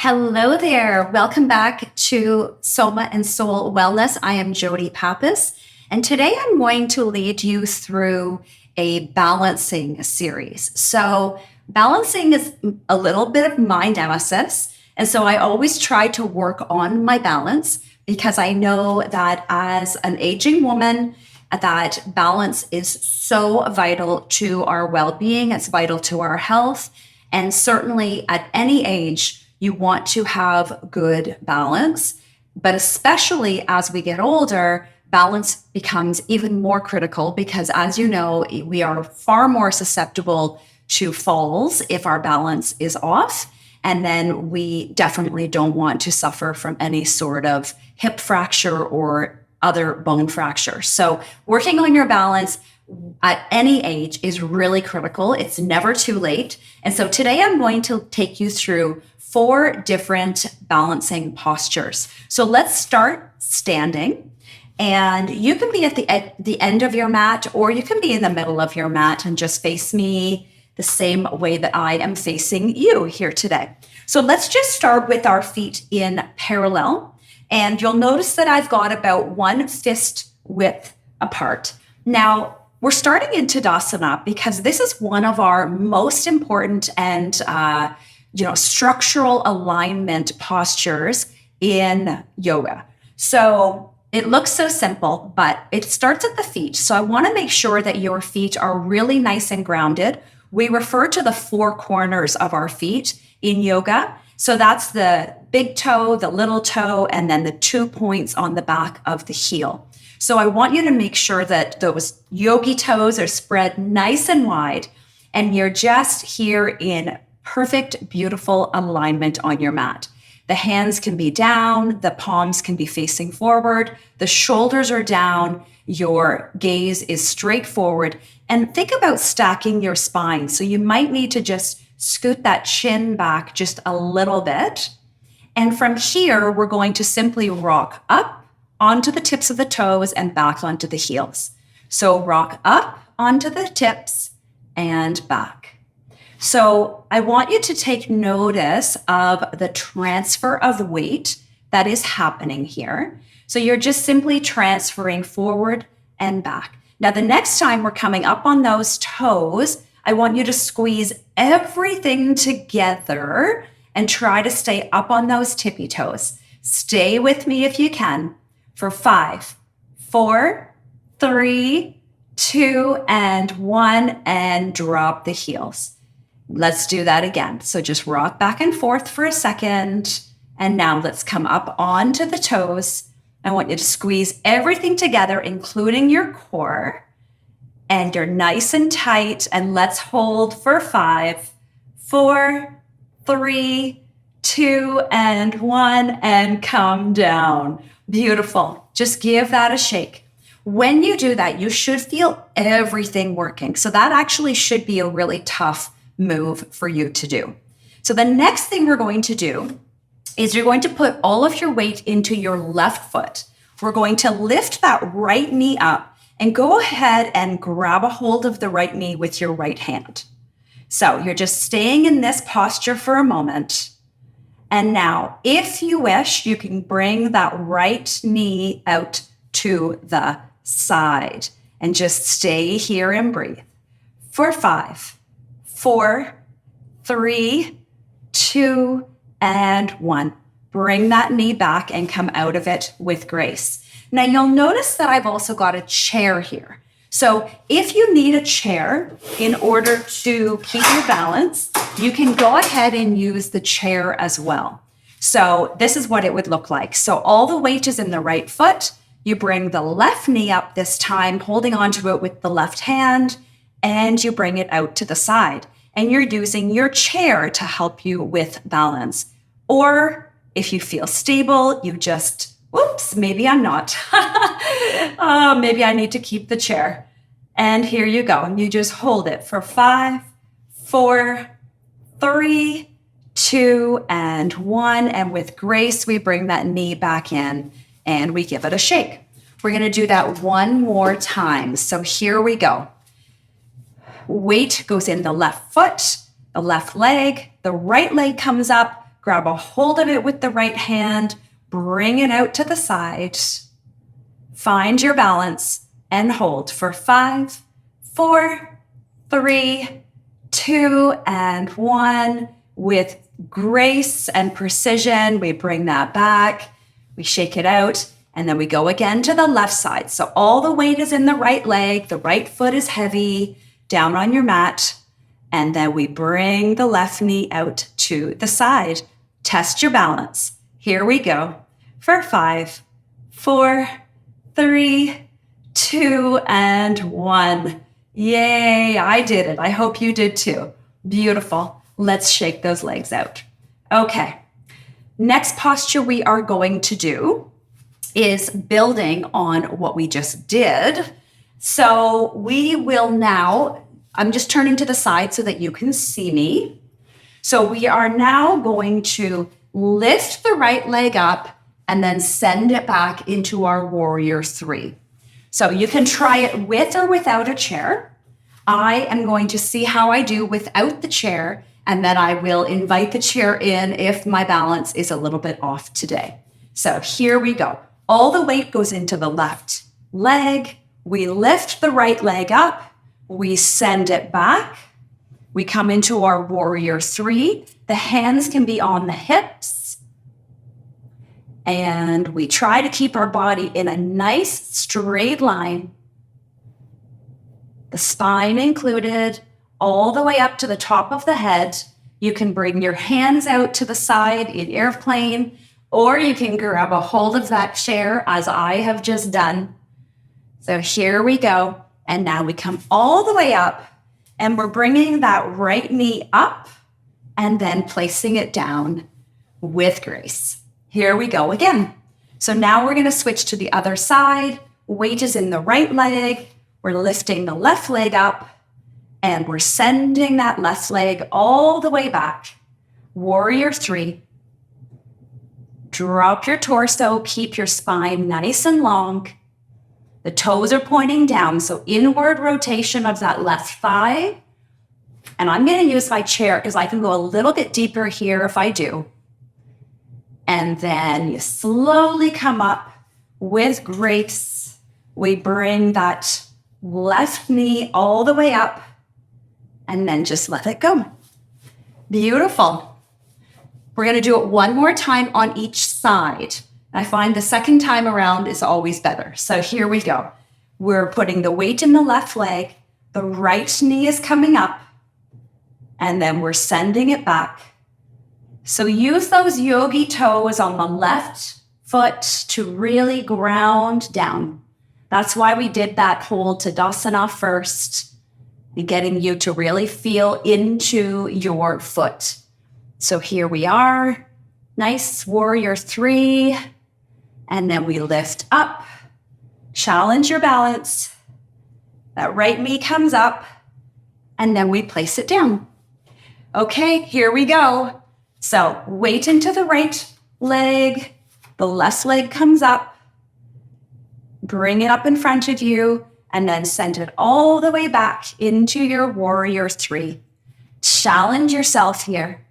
Hello there. Welcome back to Soma and Soul Wellness. I am Jody Pappas, and today I'm going to lead you through a balancing series. So, balancing is a little bit of my nemesis, and so I always try to work on my balance because I know that as an aging woman, that balance is so vital to our well-being. It's vital to our health, and certainly at any age, you want to have good balance, but especially as we get older, balance becomes even more critical because, as you know, we are far more susceptible to falls if our balance is off. And then we definitely don't want to suffer from any sort of hip fracture or other bone fracture. So working on your balance at any age is really critical. It's never too late. And so today I'm going to take you through 4 different balancing postures. So let's start standing. And you can be at the end of your mat, or you can be in the middle of your mat and just face me the same way that I am facing you here today. So let's just start with our feet in parallel. And you'll notice that I've got about 1 fist width apart. Now, we're starting in Tadasana because this is one of our most important and structural alignment postures in yoga. So it looks so simple, but it starts at the feet. So I want to make sure that your feet are really nice and grounded. We refer to the 4 corners of our feet in yoga. So that's the big toe, the little toe, and then the 2 points on the back of the heel. So I want you to make sure that those yogi toes are spread nice and wide, and you're just here in perfect, beautiful alignment on your mat. The hands can be down, the palms can be facing forward, the shoulders are down, your gaze is straight forward, and think about stacking your spine. So you might need to just scoot that chin back just a little bit. And from here, we're going to simply rock up onto the tips of the toes and back onto the heels. So rock up onto the tips and back. So I want you to take notice of the transfer of weight that is happening here. So you're just simply transferring forward and back. Now, the next time we're coming up on those toes, I want you to squeeze everything together and try to stay up on those tippy toes. Stay with me if you can for 5, 4, 3, 2, and 1, and drop the heels. Let's do that again. So just rock back and forth for a second. And now let's come up onto the toes. I want you to squeeze everything together, including your core. And you're nice and tight. And let's hold for 5, 4, 3, 2, and 1, and come down. Beautiful. Just give that a shake. When you do that, you should feel everything working. So that actually should be a really tough move for you to do. So the next thing we're going to do is you're going to put all of your weight into your left foot. We're going to lift that right knee up and go ahead and grab a hold of the right knee with your right hand. So you're just staying in this posture for a moment. And now, if you wish, you can bring that right knee out to the side and just stay here and breathe for 5, 4, 3, 2, and 1. Bring that knee back and come out of it with grace. Now, you'll notice that I've also got a chair here. So if you need a chair in order to keep your balance, you can go ahead and use the chair as well. So this is what it would look like. So all the weight is in the right foot. You bring the left knee up this time, holding onto it with the left hand, and you bring it out to the side. And you're using your chair to help you with balance. Or if you feel stable, you just, whoops, maybe I'm not. Maybe I need to keep the chair. And here you go. And you just hold it for 5, 4, 3, 2, and 1. And with grace, we bring that knee back in and we give it a shake. We're going to do that one more time. So here we go. Weight goes in the left foot, the left leg, the right leg comes up, grab a hold of it with the right hand, bring it out to the side, find your balance, and hold for 5, 4, 3, 2, and 1. With grace and precision, we bring that back, we shake it out, and then we go again to the left side. So all the weight is in the right leg, the right foot is heavy, down on your mat, and then we bring the left knee out to the side. Test your balance. Here we go for 5, 4, 3, 2, and 1. Yay, I did it. I hope you did too. Beautiful. Let's shake those legs out. Okay. Next posture we are going to do is building on what we just did. So we will now, I'm just turning to the side so that you can see me. So we are now going to lift the right leg up and then send it back into our warrior 3. So you can try it with or without a chair. I am going to see how I do without the chair, and then I will invite the chair in if my balance is a little bit off today. So here we go. All the weight goes into the left leg. We lift the right leg up. We send it back. We come into our warrior 3. The hands can be on the hips. And we try to keep our body in a nice straight line. The spine included, all the way up to the top of the head. You can bring your hands out to the side in airplane, or you can grab a hold of that chair as I have just done. So here we go. And now we come all the way up, and we're bringing that right knee up and then placing it down with grace. Here we go again. So now we're going to switch to the other side. Weight is in the right leg. We're lifting the left leg up, and we're sending that left leg all the way back. Warrior 3. Drop your torso. Keep your spine nice and long. The toes are pointing down, so inward rotation of that left thigh. And I'm going to use my chair because I can go a little bit deeper here if I do. And then you slowly come up with grace. We bring that left knee all the way up and then just let it go. Beautiful. We're going to do it one more time on each side. I find the second time around is always better. So here we go. We're putting the weight in the left leg. The right knee is coming up. And then we're sending it back. So use those yogi toes on the left foot to really ground down. That's why we did that whole Tadasana first, getting you to really feel into your foot. So here we are. Nice warrior 3. And then we lift up. Challenge your balance. That right knee comes up. And then we place it down. Okay, here we go. So weight into the right leg. The left leg comes up. Bring it up in front of you. And then send it all the way back into your warrior 3. Challenge yourself here.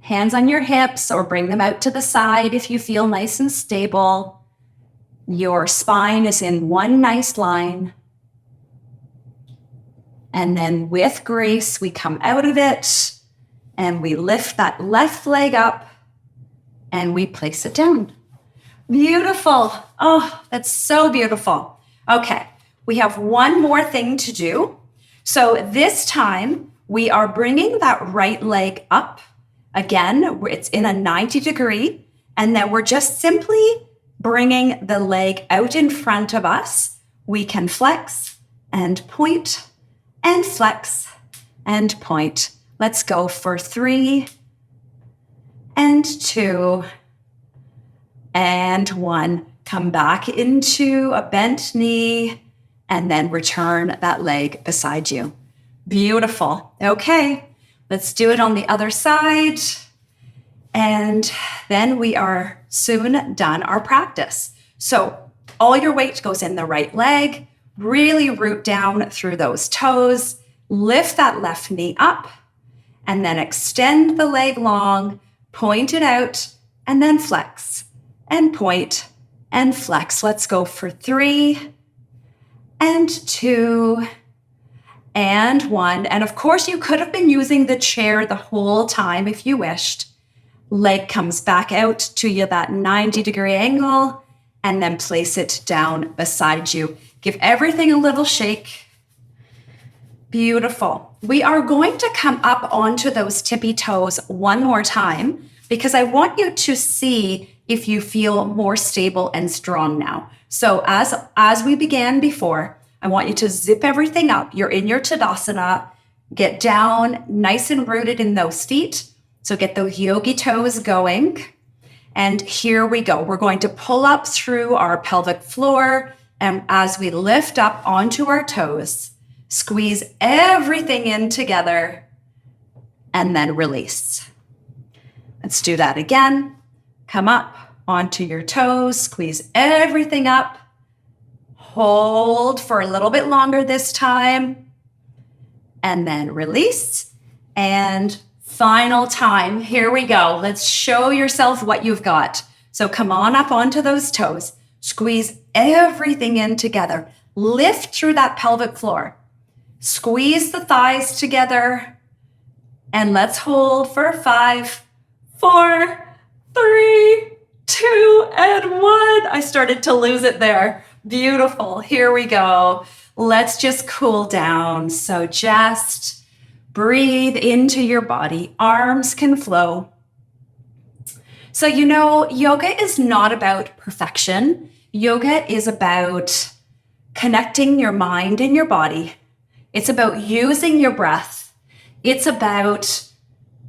Hands on your hips or bring them out to the side if you feel nice and stable. Your spine is in one nice line. And then with grace, we come out of it and we lift that left leg up and we place it down. Beautiful. Oh, that's so beautiful. Okay, we have one more thing to do. So this time we are bringing that right leg up. Again, it's in a 90 degree, and then we're just simply bringing the leg out in front of us. We can flex and point and flex and point. Let's go for 3 and 2 and 1. Come back into a bent knee and then return that leg beside you. Beautiful. Okay. Let's do it on the other side. And then we are soon done our practice. So all your weight goes in the right leg. Really root down through those toes. Lift that left knee up. And then extend the leg long. point it out, and then flex, and point, and flex. Let's go for 3, and 2, and 1. And of course, you could have been using the chair the whole time if you wished. Leg comes back out to you, that 90-degree angle, and then place it down beside you. Give everything a little shake. Beautiful. We are going to come up onto those tippy toes one more time because I want you to see if you feel more stable and strong now. So as we began before, I want you to zip everything up. You're in your Tadasana. Get down nice and rooted in those feet. So get those yogi toes going. And here we go. We're going to pull up through our pelvic floor. And as we lift up onto our toes, squeeze everything in together and then release. Let's do that again. Come up onto your toes, squeeze everything up. Hold for a little bit longer this time. And then release. And final time. Here we go. Let's show yourself what you've got. So come on up onto those toes. Squeeze everything in together. Lift through that pelvic floor. Squeeze the thighs together. And let's hold for 5, 4, 3, 2, and 1. I started to lose it there. Beautiful. Here we go. Let's just cool down. So just breathe into your body. Arms can flow. So, yoga is not about perfection. Yoga is about connecting your mind and your body. It's about using your breath. It's about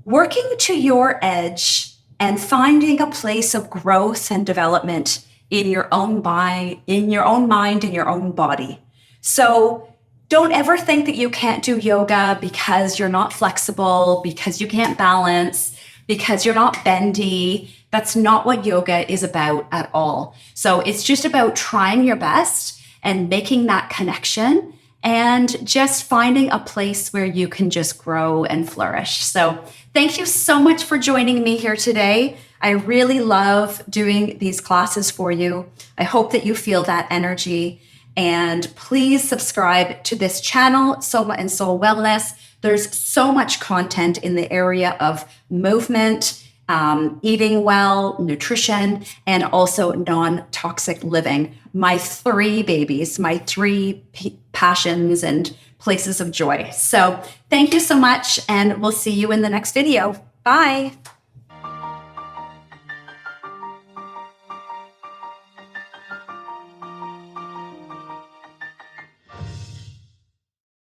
working to your edge and finding a place of growth and development in your own mind, in your own body. So don't ever think that you can't do yoga because you're not flexible, because you can't balance, because you're not bendy. That's not what yoga is about at all. So it's just about trying your best and making that connection and just finding a place where you can just grow and flourish. So thank you so much for joining me here today. I really love doing these classes for you. I hope that you feel that energy. And please subscribe to this channel, Soma and Soul Wellness. There's so much content in the area of movement, eating well, nutrition, and also non-toxic living. My 3 babies, my 3 passions and places of joy. So thank you so much, and we'll see you in the next video. Bye.